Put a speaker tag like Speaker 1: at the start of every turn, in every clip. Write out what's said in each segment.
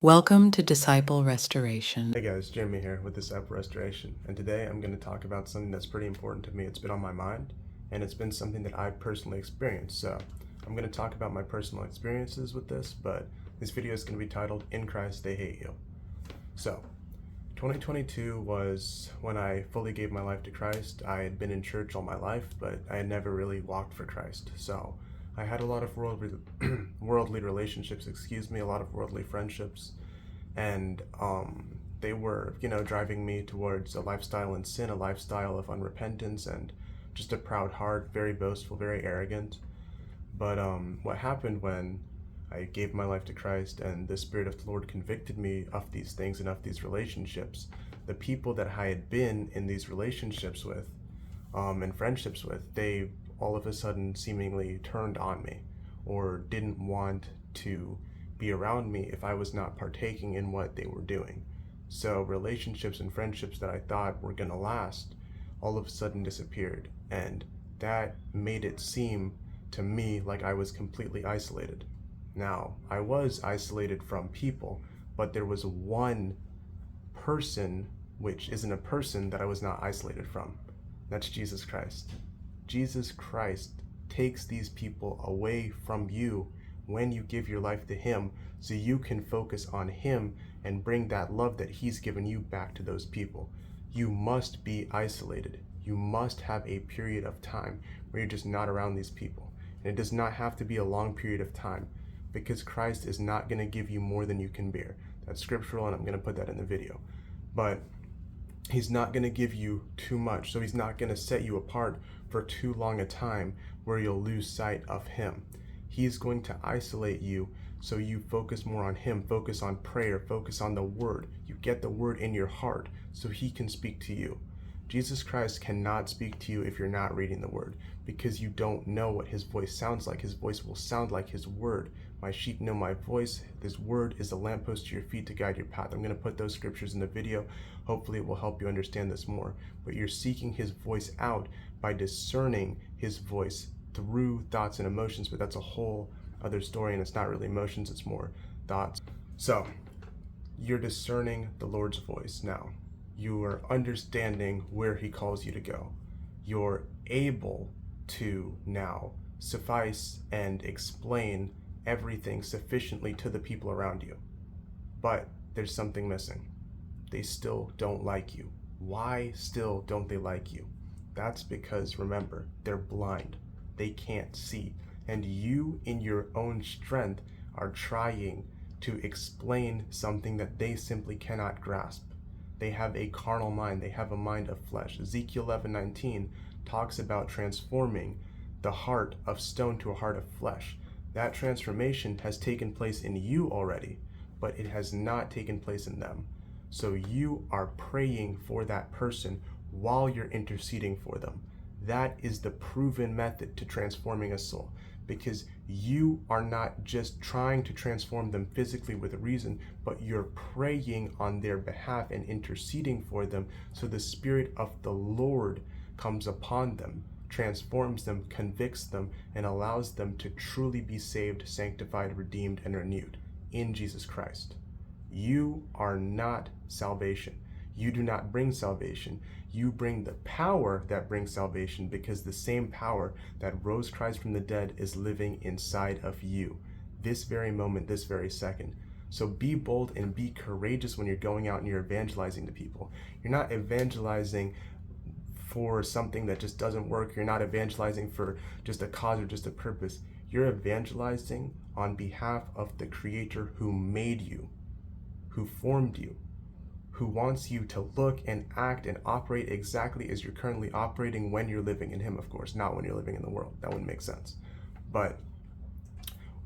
Speaker 1: Welcome to Disciple Restoration.
Speaker 2: Hey guys, Jeremy here with Disciple Restoration, and today I'm going to talk about something that's pretty important to me. It's been on my mind, and it's been something that I've personally experienced. So I'm going to talk about my personal experiences with this, but this video is going to be titled, In Christ They Hate You. So 2022 was when I fully gave my life to Christ. I had been in church all my life, but I had never really walked for Christ. So I had a lot of worldly relationships, a lot of worldly friendships, and they were, driving me towards a lifestyle in sin, a lifestyle of unrepentance, and just a proud heart, very boastful, very arrogant. But what happened when I gave my life to Christ and the Spirit of the Lord convicted me of these things and of these relationships, the people that I had been in these relationships with and friendships with, they all of a sudden seemingly turned on me or didn't want to be around me if I was not partaking in what they were doing. So relationships and friendships that I thought were going to last all of a sudden disappeared, and that made it seem to me like I was completely isolated. Now, I was isolated from people, but there was one person, which isn't a person, that I was not isolated from. That's Jesus Christ. Jesus Christ takes these people away from you when you give your life to Him, so you can focus on Him and bring that love that He's given you back to those people. You must be isolated. You must have a period of time where you're just not around these people. And it does not have to be a long period of time, because Christ is not going to give you more than you can bear. That's scriptural, and I'm going to put that in the video. But He's not going to give you too much, so He's not going to set you apart for too long a time where you'll lose sight of Him. He's going to isolate you so you focus more on Him, focus on prayer, focus on the Word. You get the Word in your heart so He can speak to you. Jesus Christ cannot speak to you if you're not reading the Word, because you don't know what His voice sounds like. His voice will sound like His Word. My sheep know my voice. This Word is a lamppost to your feet to guide your path. I'm going to put those scriptures in the video. Hopefully it will help you understand this more. But you're seeking His voice out by discerning His voice through thoughts and emotions, but that's a whole other story, and it's not really emotions, it's more thoughts. So you're discerning the Lord's voice now. You are understanding where He calls you to go. You're able to now suffice and explain everything sufficiently to the people around you. But there's something missing. They still don't like you. Why still don't they like you? That's because, remember, they're blind. They can't see. And you, in your own strength, are trying to explain something that they simply cannot grasp. They have a carnal mind. They have a mind of flesh. Ezekiel 11:19 talks about transforming the heart of stone to a heart of flesh. That transformation has taken place in you already, but it has not taken place in them. So you are praying for that person while you're interceding for them. That is the proven method to transforming a soul, because you are not just trying to transform them physically with reason, but you're praying on their behalf and interceding for them, so the Spirit of the Lord comes upon them, transforms them, convicts them, and allows them to truly be saved, sanctified, redeemed, and renewed in Jesus Christ. You are not salvation. You do not bring salvation. You bring the power that brings salvation, because the same power that rose Christ from the dead is living inside of you this very moment, this very second. So be bold and be courageous when you're going out and you're evangelizing to people. You're not evangelizing for something that just doesn't work. You're not evangelizing for just a cause or just a purpose. You're evangelizing on behalf of the Creator who made you, who formed you, who wants you to look and act and operate exactly as you're currently operating when you're living in Him, of course, not when you're living in the world. That wouldn't make sense. But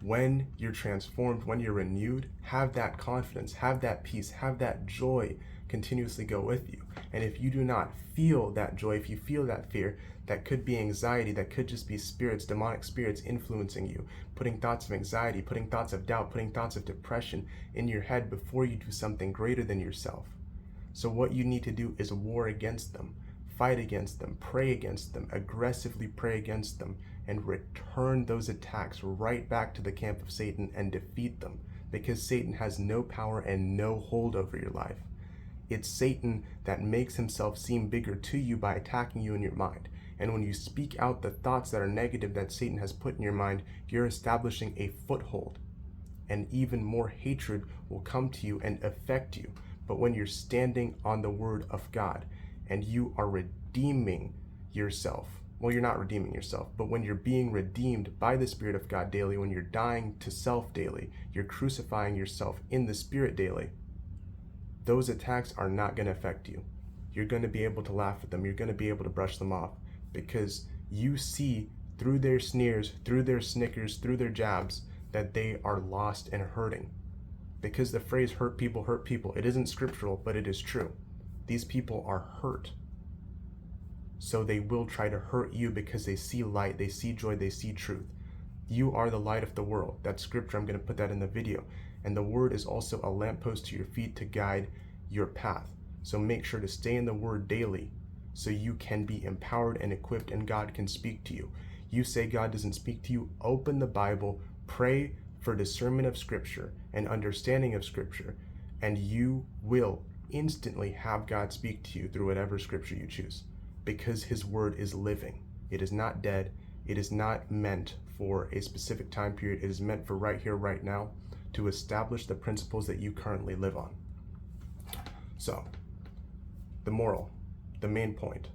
Speaker 2: when you're transformed, when you're renewed, have that confidence, have that peace, have that joy continuously go with you. And if you do not feel that joy, if you feel that fear, that could be anxiety, that could just be spirits, demonic spirits influencing you, putting thoughts of anxiety, putting thoughts of doubt, putting thoughts of depression in your head before you do something greater than yourself. So what you need to do is war against them, fight against them, pray against them, aggressively pray against them, and return those attacks right back to the camp of Satan and defeat them. because Satan has no power and no hold over your life. It's Satan that makes himself seem bigger to you by attacking you in your mind. And when you speak out the thoughts that are negative that Satan has put in your mind, you're establishing a foothold. And even more hatred will come to you and affect you. But when you're standing on the word of God and you are redeeming yourself, well, you're not redeeming yourself, but when you're being redeemed by the Spirit of God daily, when you're dying to self daily, you're crucifying yourself in the Spirit daily, those attacks are not going to affect you. You're going to be able to laugh at them. You're going to be able to brush them off because you see through their sneers, through their snickers, through their jabs, that they are lost and hurting. Because the phrase hurt people, it isn't scriptural, but it is true. These people are hurt. So they will try to hurt you because they see light, they see joy, they see truth. You are the light of the world. That's scripture. I'm going to put that in the video. And the word is also a lamppost to your feet to guide your path. So make sure to stay in the word daily so you can be empowered and equipped and God can speak to you. You say God doesn't speak to you, open the Bible, pray for discernment of scripture and understanding of scripture, and you will instantly have God speak to you through whatever scripture you choose, because his word is living. It is not dead. It is not meant for a specific time period. It is meant for right here, right now, to establish the principles that you currently live on. So, the moral, the main point,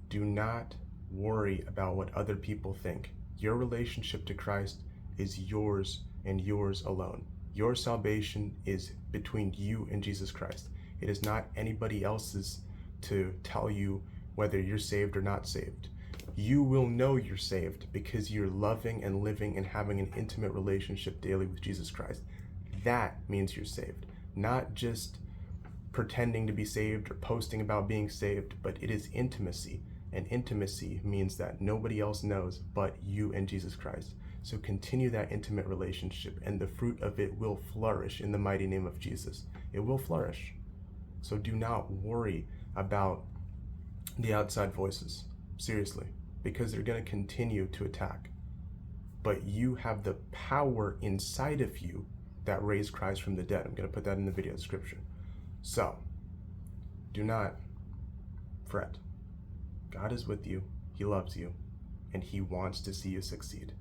Speaker 2: do not worry about what other people think. Your relationship to Christ is yours and yours alone. Your salvation is between you and Jesus Christ. It is not anybody else's to tell you whether you're saved or not saved. You will know you're saved because you're loving and living and having an intimate relationship daily with Jesus Christ. That means you're saved. Not just pretending to be saved or posting about being saved, but it is intimacy. And intimacy means that nobody else knows but you and Jesus Christ. So continue that intimate relationship and the fruit of it will flourish in the mighty name of Jesus. It will flourish. So do not worry about the outside voices, seriously, because they're going to continue to attack. But you have the power inside of you that raised Christ from the dead. I'm going to put that in the video description. So do not fret. God is with you, he loves you, and he wants to see you succeed.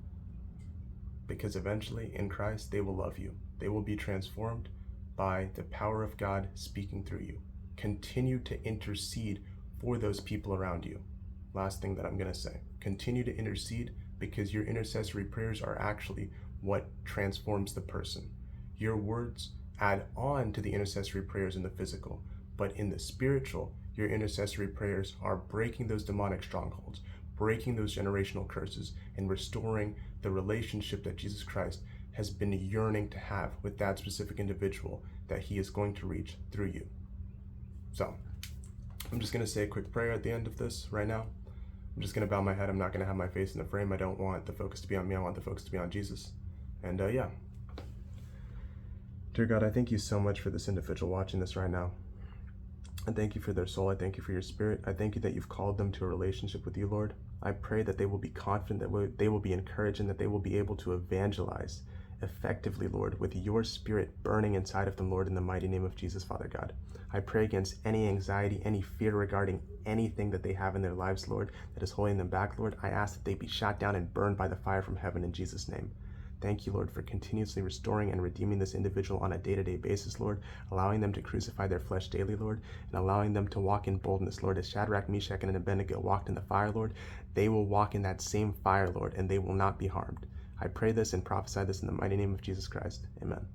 Speaker 2: Because eventually in Christ, they will love you. They will be transformed by the power of God speaking through you. Continue to intercede for those people around you. Last thing that I'm going to say, continue to intercede because your intercessory prayers are actually what transforms the person. Your words add on to the intercessory prayers in the physical, but in the spiritual, your intercessory prayers are breaking those demonic strongholds, breaking those generational curses, and restoring the relationship that Jesus Christ has been yearning to have with that specific individual that he is going to reach through you. So, I'm just going to say a quick prayer at the end of this right now. I'm just going to bow my head. I'm not going to have my face in the frame. I don't want the focus to be on me. I want the focus to be on Jesus. And yeah. Dear God, I thank you so much for this individual watching this right now. I thank you for their soul. I thank you for your spirit. I thank you that you've called them to a relationship with you, Lord. I pray that they will be confident, that they will be encouraged, and that they will be able to evangelize effectively, Lord, with your spirit burning inside of them, Lord, in the mighty name of Jesus, Father God. I pray against any anxiety, any fear regarding anything that they have in their lives, Lord, that is holding them back, Lord. I ask that they be shot down and burned by the fire from heaven in Jesus' name. Thank you, Lord, for continuously restoring and redeeming this individual on a day-to-day basis, Lord, allowing them to crucify their flesh daily, Lord, and allowing them to walk in boldness, Lord. As Shadrach, Meshach, and Abednego walked in the fire, Lord, they will walk in that same fire, Lord, and they will not be harmed. I pray this and prophesy this in the mighty name of Jesus Christ. Amen.